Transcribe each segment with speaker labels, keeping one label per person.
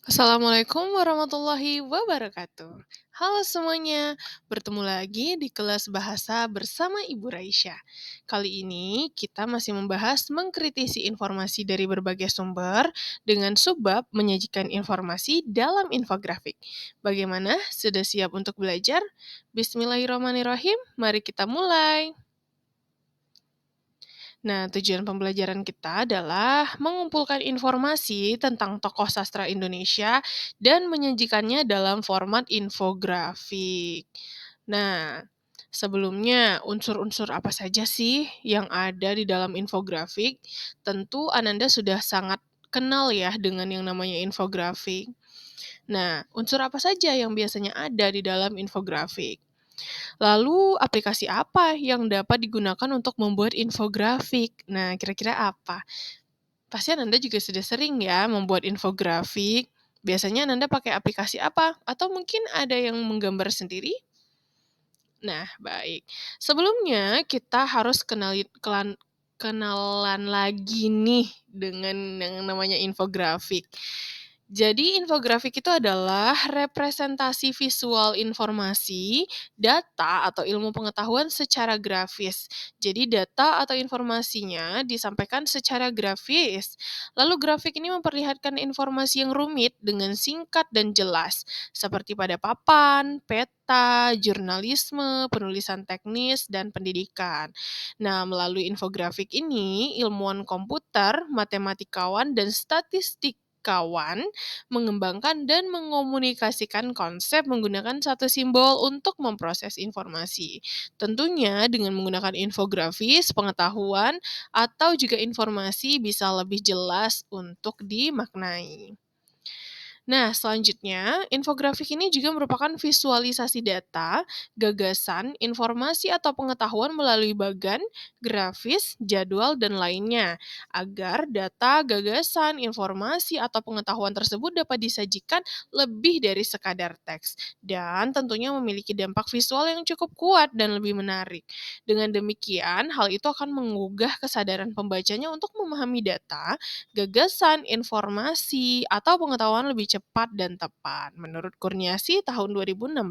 Speaker 1: Assalamualaikum warahmatullahi wabarakatuh. Halo semuanya, bertemu lagi di kelas bahasa bersama Ibu Raisya. Kali ini kita masih membahas mengkritisi informasi dari berbagai sumber dengan subbab menyajikan informasi dalam infografik. Bagaimana? Sudah siap untuk belajar? Bismillahirrahmanirrahim, mari kita mulai. Nah, tujuan pembelajaran kita adalah mengumpulkan informasi tentang tokoh sastra Indonesia dan menyajikannya dalam format infografik. Nah, sebelumnya unsur-unsur apa saja sih yang ada di dalam infografik? Tentu Ananda sudah sangat kenal ya dengan yang namanya infografik. Nah, unsur apa saja yang biasanya ada di dalam infografik? Lalu aplikasi apa yang dapat digunakan untuk membuat infografik? Nah, kira-kira apa? Pasti Ananda juga sudah sering ya membuat infografik. Biasanya Ananda pakai aplikasi apa? Atau mungkin ada yang menggambar sendiri? Nah, baik. Sebelumnya kita harus kenalan lagi nih dengan yang namanya infografik. Jadi infografik itu adalah representasi visual informasi, data atau ilmu pengetahuan secara grafis. Jadi data atau informasinya disampaikan secara grafis. Lalu grafik ini memperlihatkan informasi yang rumit dengan singkat dan jelas, seperti pada papan, peta, jurnalisme, penulisan teknis, dan pendidikan. Nah, melalui infografik ini, ilmuwan komputer, matematikawan, dan statistikawan mengembangkan dan mengomunikasikan konsep menggunakan satu simbol untuk memproses informasi. Tentunya dengan menggunakan infografis, pengetahuan, atau juga informasi bisa lebih jelas untuk dimaknai. Nah, selanjutnya, infografik ini juga merupakan visualisasi data, gagasan, informasi atau pengetahuan melalui bagan, grafis, jadwal, dan lainnya, agar data, gagasan, informasi, atau pengetahuan tersebut dapat disajikan lebih dari sekadar teks, dan tentunya memiliki dampak visual yang cukup kuat dan lebih menarik. Dengan demikian, hal itu akan menggugah kesadaran pembacanya untuk memahami data, gagasan, informasi, atau pengetahuan lebih cepat dan tepat, menurut Kurniasi tahun 2016.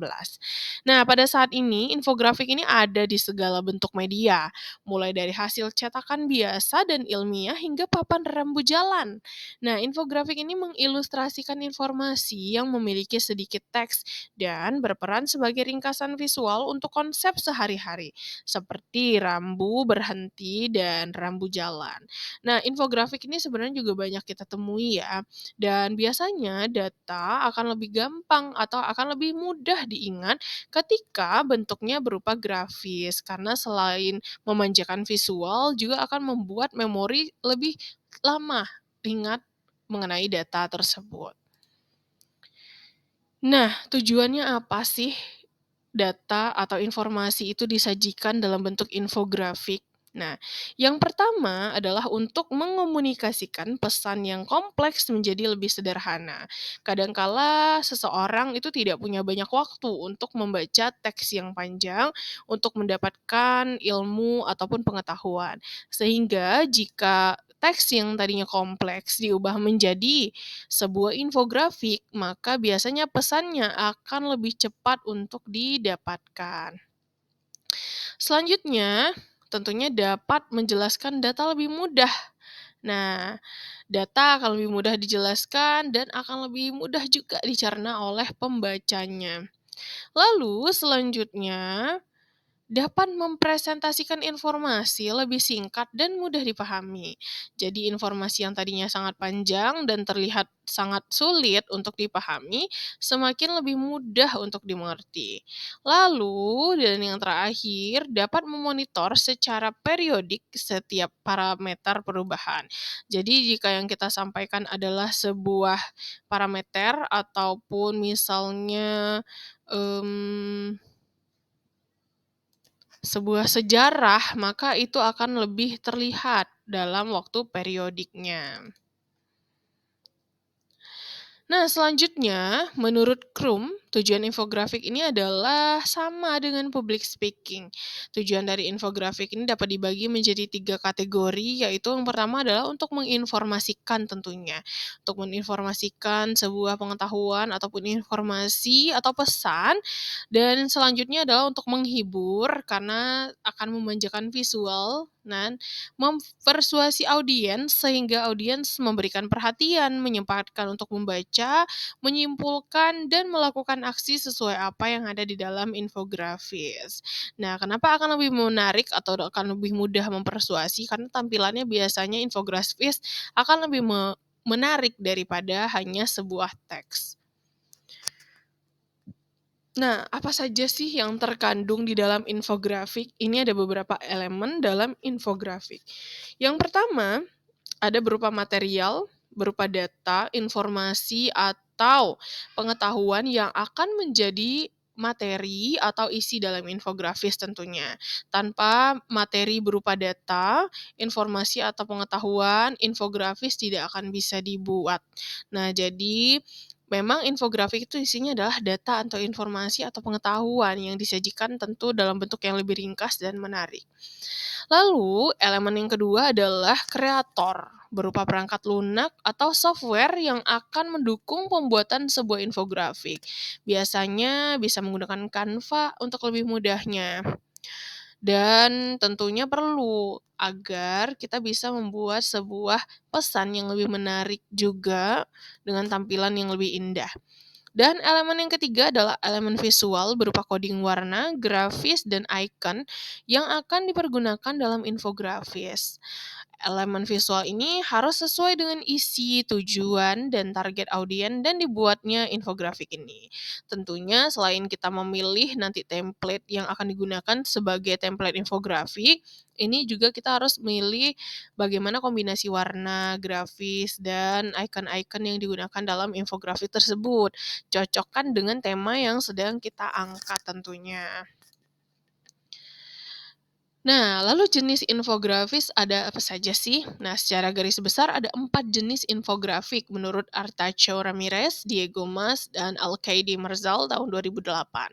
Speaker 1: Nah, pada saat ini, infografik ini ada di segala bentuk media, mulai dari hasil cetakan biasa dan ilmiah hingga papan rambu jalan. Nah, infografik ini mengilustrasikan informasi yang memiliki sedikit teks dan berperan sebagai ringkasan visual untuk konsep sehari-hari, seperti rambu berhenti dan rambu jalan. Nah, infografik ini sebenarnya juga banyak kita temui ya, dan biasanya data akan lebih gampang atau akan lebih mudah diingat ketika bentuknya berupa grafis, karena selain memanjakan visual, juga akan membuat memori lebih lama ingat mengenai data tersebut. Nah, tujuannya apa sih data atau informasi itu disajikan dalam bentuk infografik? Nah, yang pertama adalah untuk mengomunikasikan pesan yang kompleks menjadi lebih sederhana. Kadangkala seseorang itu tidak punya banyak waktu untuk membaca teks yang panjang untuk mendapatkan ilmu ataupun pengetahuan. Sehingga jika teks yang tadinya kompleks diubah menjadi sebuah infografik, maka biasanya pesannya akan lebih cepat untuk didapatkan. Selanjutnya, tentunya dapat menjelaskan data lebih mudah. Nah, data akan lebih mudah dijelaskan dan akan lebih mudah juga dicerna oleh pembacanya. Lalu selanjutnya, dapat mempresentasikan informasi lebih singkat dan mudah dipahami. Jadi informasi yang tadinya sangat panjang dan terlihat sangat sulit untuk dipahami, semakin lebih mudah untuk dimengerti. Lalu, dan yang terakhir, dapat memonitor secara periodik setiap parameter perubahan. Jadi jika yang kita sampaikan adalah sebuah parameter ataupun misalnya, mmm sebuah sejarah, maka itu akan lebih terlihat dalam waktu periodiknya. Nah, selanjutnya, menurut Krum, Tujuan infografik ini adalah sama dengan public speaking. Tujuan dari infografik ini dapat dibagi menjadi 3 kategori, yaitu yang pertama adalah untuk menginformasikan tentunya. Untuk menginformasikan sebuah pengetahuan ataupun informasi atau pesan, dan selanjutnya adalah untuk menghibur karena akan memanjakan visual dan mempersuasi audiens sehingga audiens memberikan perhatian, menyempatkan untuk membaca, menyimpulkan, dan melakukan aksi sesuai apa yang ada di dalam infografis. Nah, kenapa akan lebih menarik atau akan lebih mudah mempersuasi? Karena tampilannya biasanya infografis akan lebih menarik daripada hanya sebuah teks. Nah, apa saja sih yang terkandung di dalam infografik? Ini ada beberapa elemen dalam infografik. Yang pertama, ada berupa material, berupa data, informasi, atau pengetahuan yang akan menjadi materi atau isi dalam infografis tentunya. Tanpa materi berupa data, informasi atau pengetahuan, infografis tidak akan bisa dibuat. Nah, jadi memang infografik itu isinya adalah data atau informasi atau pengetahuan yang disajikan tentu dalam bentuk yang lebih ringkas dan menarik. Lalu, elemen yang kedua adalah kreator, berupa perangkat lunak atau software yang akan mendukung pembuatan sebuah infografik. Biasanya bisa menggunakan Canva untuk lebih mudahnya. Dan tentunya perlu agar kita bisa membuat sebuah pesan yang lebih menarik juga dengan tampilan yang lebih indah. Dan elemen yang ketiga adalah elemen visual berupa coding warna, grafis, dan icon yang akan dipergunakan dalam infografis. Elemen visual ini harus sesuai dengan isi, tujuan, dan target audiens dan dibuatnya infografik ini. Tentunya selain kita memilih nanti template yang akan digunakan sebagai template infografik, ini juga kita harus memilih bagaimana kombinasi warna, grafis, dan icon-icon yang digunakan dalam infografik tersebut. Cocokkan dengan tema yang sedang kita angkat tentunya. Nah, lalu jenis infografis ada apa saja sih? Nah, secara garis besar ada 4 jenis infografik menurut Artacho Ramirez, Diego Mas, dan Alkaidi Merzal tahun 2008.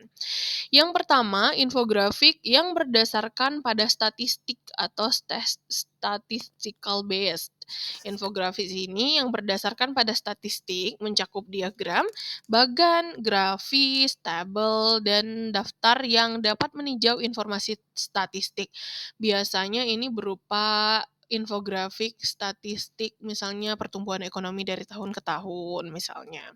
Speaker 1: Yang pertama, infografik yang berdasarkan pada statistik atau statistical based. Infografis ini yang berdasarkan pada statistik mencakup diagram, bagan, grafis, tabel, dan daftar yang dapat meninjau informasi statistik. Biasanya ini berupa infografik statistik, misalnya pertumbuhan ekonomi dari tahun ke tahun, misalnya.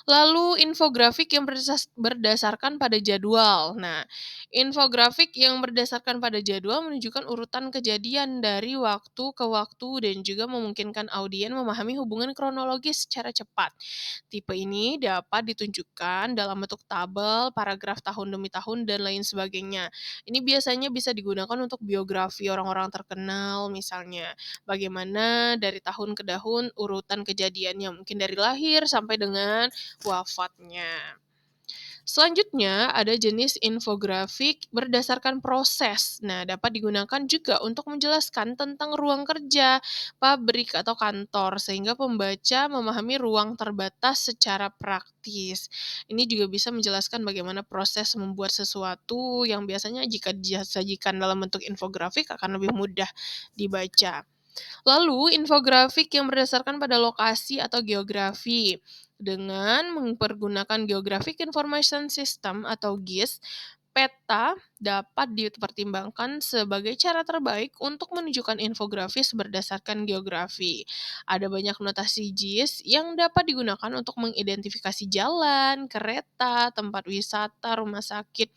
Speaker 1: Lalu infografik yang berdasarkan pada jadwal. Nah, infografik yang berdasarkan pada jadwal menunjukkan urutan kejadian dari waktu ke waktu dan juga memungkinkan audiens memahami hubungan kronologis secara cepat. Tipe ini dapat ditunjukkan dalam bentuk tabel, paragraf tahun demi tahun, dan lain sebagainya. Ini biasanya bisa digunakan untuk biografi orang-orang terkenal, misalnya bagaimana dari tahun ke tahun urutan kejadiannya, mungkin dari lahir sampai dengan wafatnya. Selanjutnya, ada jenis infografik berdasarkan proses. Nah, dapat digunakan juga untuk menjelaskan tentang ruang kerja, pabrik, atau kantor, sehingga pembaca memahami ruang terbatas secara praktis. Ini juga bisa menjelaskan bagaimana proses membuat sesuatu yang biasanya jika disajikan dalam bentuk infografik akan lebih mudah dibaca. Lalu, infografik yang berdasarkan pada lokasi atau geografi. Dengan mempergunakan Geographic Information System atau GIS, peta dapat dipertimbangkan sebagai cara terbaik untuk menunjukkan infografis berdasarkan geografi. Ada banyak notasi GIS yang dapat digunakan untuk mengidentifikasi jalan, kereta, tempat wisata, rumah sakit,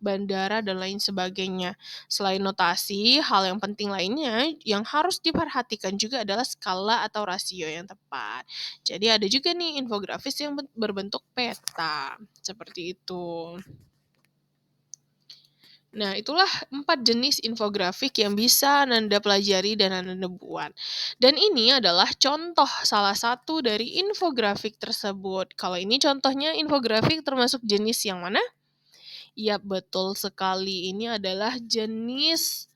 Speaker 1: bandara, dan lain sebagainya. Selain notasi, hal yang penting lainnya yang harus diperhatikan juga adalah skala atau rasio yang tepat. Jadi ada juga nih infografis yang berbentuk peta, seperti itu. Nah, itulah 4 jenis infografik yang bisa Anda pelajari dan Anda buat. Dan ini adalah contoh salah satu dari infografik tersebut. Kalau ini contohnya infografik termasuk jenis yang mana? Iya, betul sekali. Ini adalah jenis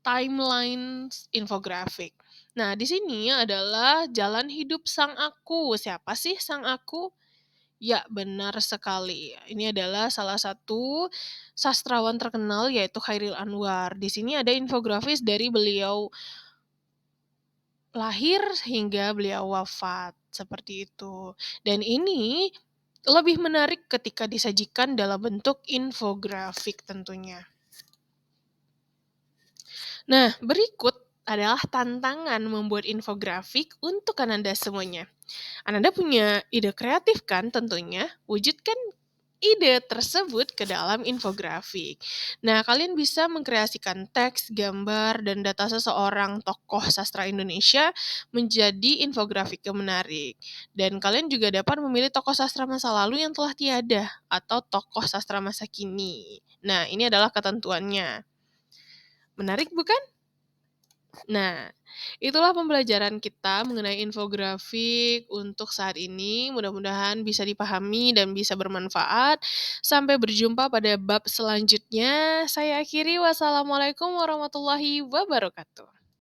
Speaker 1: timeline infografik. Nah, di sini adalah jalan hidup sang aku. Siapa sih sang aku? Ya, benar sekali. Ini adalah salah satu sastrawan terkenal yaitu Chairil Anwar. Di sini ada infografis dari beliau lahir hingga beliau wafat, seperti itu. Dan ini lebih menarik ketika disajikan dalam bentuk infografik tentunya. Nah, berikut adalah tantangan membuat infografik untuk Ananda semuanya. Ananda punya ide kreatif kan tentunya? Wujudkan ide tersebut ke dalam infografik. Nah, kalian bisa mengkreasikan teks, gambar, dan data seseorang tokoh sastra Indonesia menjadi infografik yang menarik. Dan kalian juga dapat memilih tokoh sastra masa lalu yang telah tiada atau tokoh sastra masa kini. Nah, ini adalah ketentuannya. Menarik bukan? Nah, itulah pembelajaran kita mengenai infografik untuk saat ini. Mudah-mudahan bisa dipahami dan bisa bermanfaat. Sampai berjumpa pada bab selanjutnya. Saya akhiri, wassalamualaikum warahmatullahi wabarakatuh.